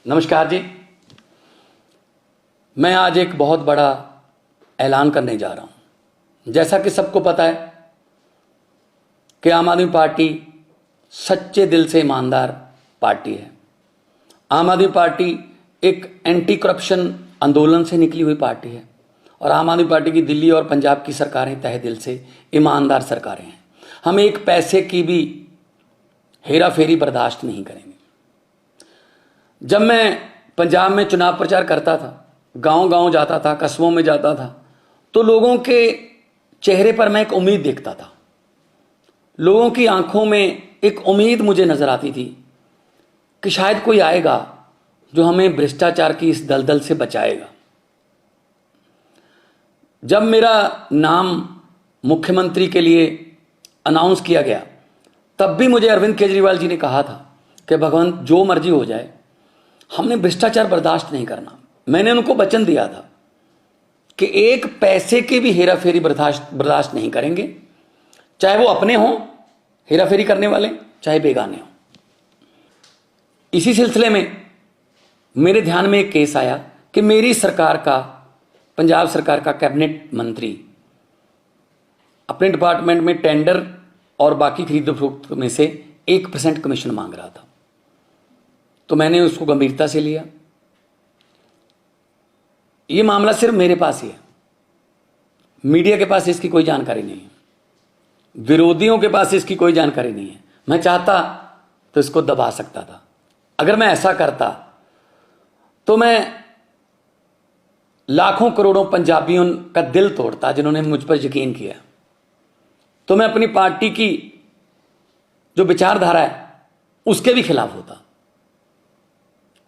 नमस्कार जी। मैं आज एक बहुत बड़ा ऐलान करने जा रहा हूं। जैसा कि सबको पता है कि आम आदमी पार्टी सच्चे दिल से ईमानदार पार्टी है। आम आदमी पार्टी एक एंटी करप्शन आंदोलन से निकली हुई पार्टी है और आम आदमी पार्टी की दिल्ली और पंजाब की सरकारें तहे दिल से ईमानदार सरकारें हैं। हम एक पैसे की भी हेरा फेरी बर्दाश्त नहीं करेंगे। जब मैं पंजाब में चुनाव प्रचार करता था, गांव-गांव जाता था, कस्बों में जाता था, तो लोगों के चेहरे पर मैं एक उम्मीद देखता था। लोगों की आंखों में एक उम्मीद मुझे नजर आती थी कि शायद कोई आएगा जो हमें भ्रष्टाचार की इस दलदल से बचाएगा। जब मेरा नाम मुख्यमंत्री के लिए अनाउंस किया गया, तब भी मुझे अरविंद केजरीवाल जी ने कहा था कि भगवंत जो मर्जी हो जाए, हमने भ्रष्टाचार बर्दाश्त नहीं करना। मैंने उनको वचन दिया था कि एक पैसे की भी हेरा फेरी बर्दाश्त नहीं करेंगे, चाहे वो अपने हों हेरा फेरी करने वाले, चाहे बेगाने हों। इसी सिलसिले में मेरे ध्यान में एक केस आया कि मेरी सरकार का, पंजाब सरकार का कैबिनेट मंत्री अपने डिपार्टमेंट में टेंडर और बाकी खरीद फरोख्त में से 1% कमीशन मांग रहा था। तो मैंने उसको गंभीरता से लिया। ये मामला सिर्फ मेरे पास ही है, मीडिया के पास इसकी कोई जानकारी नहीं है, विरोधियों के पास इसकी कोई जानकारी नहीं है। मैं चाहता तो इसको दबा सकता था। अगर मैं ऐसा करता तो मैं लाखों करोड़ों पंजाबियों का दिल तोड़ता जिन्होंने मुझ पर यकीन किया। तो मैं अपनी पार्टी की जो विचारधारा है उसके भी खिलाफ होता।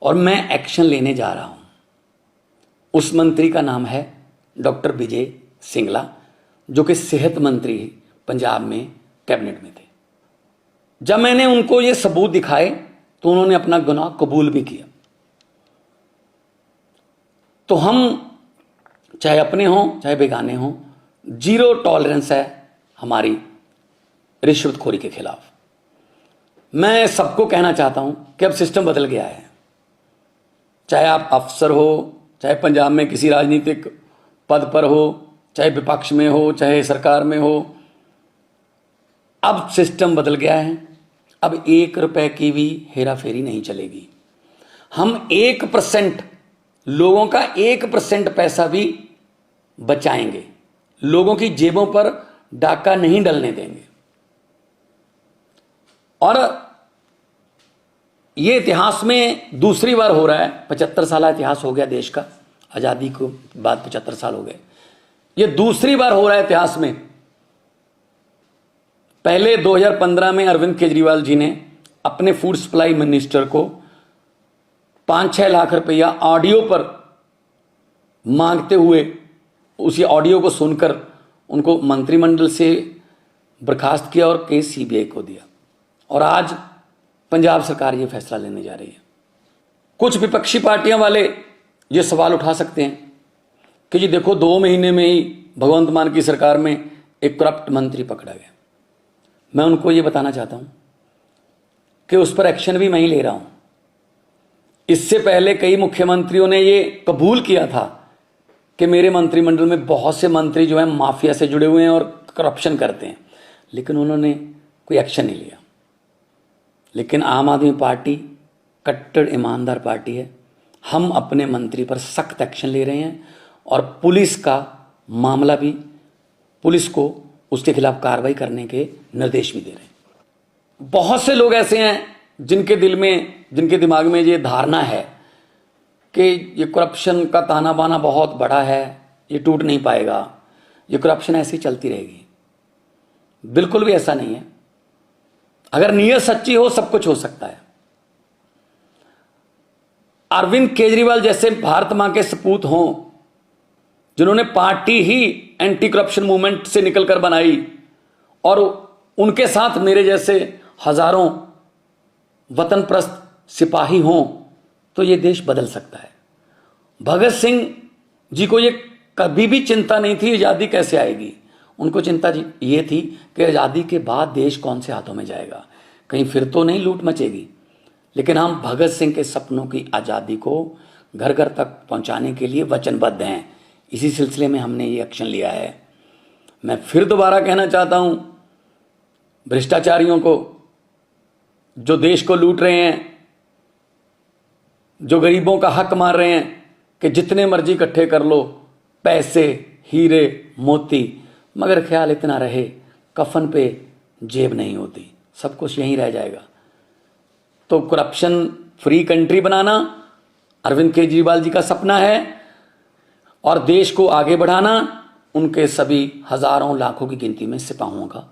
और मैं एक्शन लेने जा रहा हूं। उस मंत्री का नाम है डॉक्टर विजय सिंगला, जो कि सेहत मंत्री पंजाब में कैबिनेट में थे। जब मैंने उनको ये सबूत दिखाए तो उन्होंने अपना गुनाह कबूल भी किया। तो हम चाहे अपने हों चाहे बेगाने हों, जीरो टॉलरेंस है हमारी रिश्वतखोरी के खिलाफ। मैं सबको कहना चाहता हूं कि अब सिस्टम बदल गया है। चाहे आप अफसर हो, चाहे पंजाब में किसी राजनीतिक पद पर हो, चाहे विपक्ष में हो, चाहे सरकार में हो, अब सिस्टम बदल गया है। अब 1 रुपए की भी हेरा फेरी नहीं चलेगी। हम 1%, लोगों का 1% पैसा भी बचाएंगे। लोगों की जेबों पर डाका नहीं डलने देंगे। और ये इतिहास में दूसरी बार हो रहा है। 75 साल इतिहास हो गया देश का, आज़ादी को बाद 75 साल हो गए। ये दूसरी बार हो रहा है इतिहास में। पहले 2015 में अरविंद केजरीवाल जी ने अपने फूड सप्लाई मिनिस्टर को 5-6 लाख रुपया ऑडियो पर मांगते हुए, उसी ऑडियो को सुनकर उनको मंत्रिमंडल से बर्खास्त किया और केस सीबीआई को दिया। और आज पंजाब सरकार ये फैसला लेने जा रही है। कुछ विपक्षी पार्टियां वाले ये सवाल उठा सकते हैं कि जी देखो, 2 महीने में ही भगवंत मान की सरकार में एक करप्ट मंत्री पकड़ा गया। मैं उनको ये बताना चाहता हूं कि उस पर एक्शन भी मैं ही ले रहा हूं। इससे पहले कई मुख्यमंत्रियों ने ये कबूल किया था कि मेरे मंत्रिमंडल में बहुत से मंत्री जो हैं माफिया से जुड़े हुए हैं और करप्शन करते हैं, लेकिन उन्होंने कोई एक्शन नहीं लिया। लेकिन आम आदमी पार्टी कट्टर ईमानदार पार्टी है। हम अपने मंत्री पर सख्त एक्शन ले रहे हैं और पुलिस का मामला भी, पुलिस को उसके खिलाफ कार्रवाई करने के निर्देश भी दे रहे हैं। बहुत से लोग ऐसे हैं जिनके दिमाग में ये धारणा है कि ये करप्शन का ताना बाना बहुत बड़ा है, ये टूट नहीं पाएगा, ये करप्शन ऐसी चलती रहेगी। बिल्कुल भी ऐसा नहीं है। अगर नीयत सच्ची हो सब कुछ हो सकता है। अरविंद केजरीवाल जैसे भारत मां के सपूत हों, जिन्होंने पार्टी ही एंटी करप्शन मूवमेंट से निकलकर बनाई, और उनके साथ मेरे जैसे हजारों वतनप्रस्त सिपाही हों, तो ये देश बदल सकता है। भगत सिंह जी को ये कभी भी चिंता नहीं थी आज़ादी कैसे आएगी। उनको चिंता ये थी कि आज़ादी के बाद देश कौन से हाथों में जाएगा, कहीं फिर तो नहीं लूट मचेगी। लेकिन हम भगत सिंह के सपनों की आज़ादी को घर घर तक पहुंचाने के लिए वचनबद्ध हैं। इसी सिलसिले में हमने ये एक्शन लिया है। मैं फिर दोबारा कहना चाहता हूं भ्रष्टाचारियों को, जो देश को लूट रहे हैं, जो गरीबों का हक मार रहे हैं, कि जितने मर्जी इकट्ठे कर लो पैसे, हीरे मोती, मगर ख्याल इतना रहे कफन पे जेब नहीं होती, सब कुछ यहीं रह जाएगा। तो करप्शन फ्री कंट्री बनाना अरविंद केजरीवाल जी का सपना है और देश को आगे बढ़ाना उनके सभी हजारों लाखों की गिनती में सिपाहियों का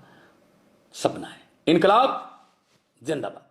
सपना है। इनकलाब जिंदाबाद।